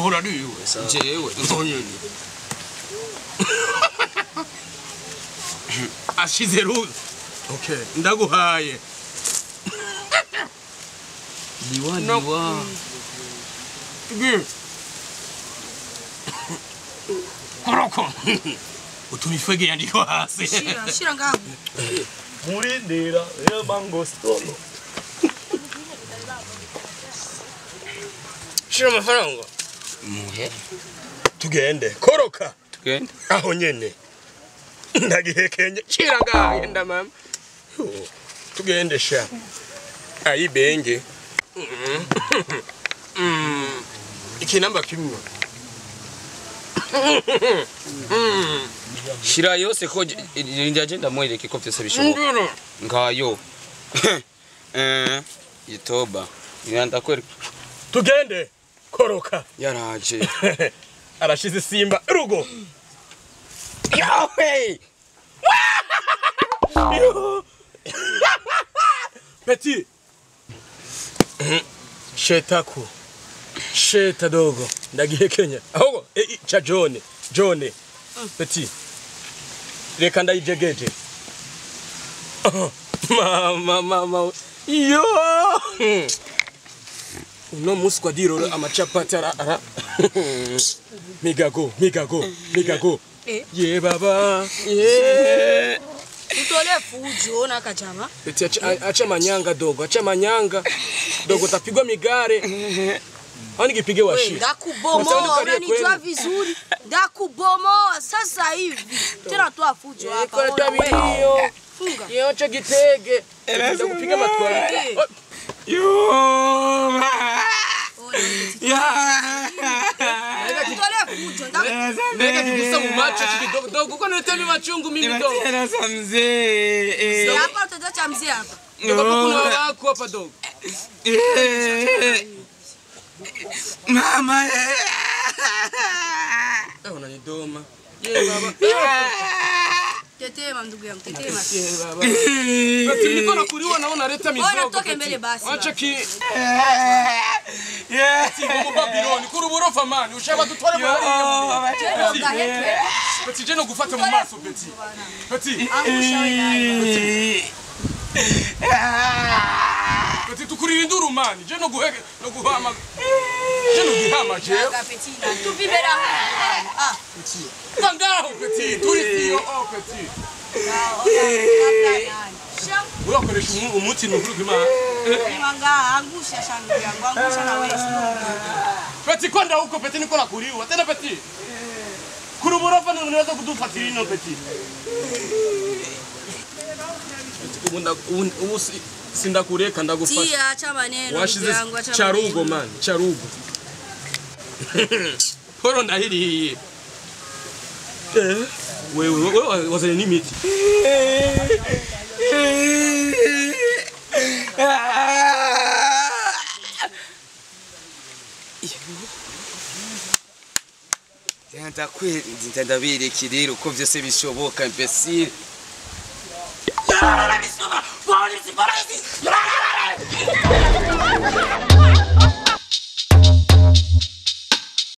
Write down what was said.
ahora niwe jewe uzonyene ashize ruzi okay ndaguhaye liwa koroko utumifege yandiko hasi shira ngaho murindira mango stolo shira amafaranga muhe tugende koroka tugende aho nyene ndagihekenye shira ngaho yenda mama tugende sha ayibenge ikinamba kimwe shira yose ko ndaje ndamwereke ko byose bishoboka ngayo yitoba yanda kwereka tugende koroka yaraje arashize simba rugo yawe Petit Shetaku Sheta dogo ndagihekenya ahubwo cha John Petit reka ndayijegeje mama yo uno musi kwa diro amachapati ara migago ye baba ye utole fujo na kachama eti acha manyanga dogo tapigwa migare hani gipige washi ndakubomoa unanijua vizuri ndakubomoa sasa hivi tena toa fujo hapa hiyo funga yocha gitege ndakupiga matwali yo Nega kigusa mu macho chiki dogo kwa nitemi machungu mimi dogo. Tena sa mzee. Si hapa utacha mzee hapa. Dogo kuna wako hapa dogo. Mama. Unanidoma. Ye baba. Tetema ndugu yangu, tetema. Ye baba. Basi niko nakuliwa na unaleta mizogo. Bora toke mbele basi. Acha ki. Mu Babiloni kuri burofa mani ushaka dutware muri Petit je no gufata mu maso Petit Petit tukuri induru mani je no guhege no guhama je Petit tupibera Petit Tangaho Petit turi Petit Uyakoresha umuti n'uvuga Manga angusha shangu yangu angusha na wewe. Petit kwenda huko Petit niko nakuliwa. Tena Petit. Kurubura fana unaweza kudufatiri no Petit. Petit sinda kureka ndagufata. Tia acha maneno yangu acha. Charugo man, charugo. Poro ndahiri. Wewe wazani ni miti. Ndabireka rero uko byose bishoboka imbesire. Polisi!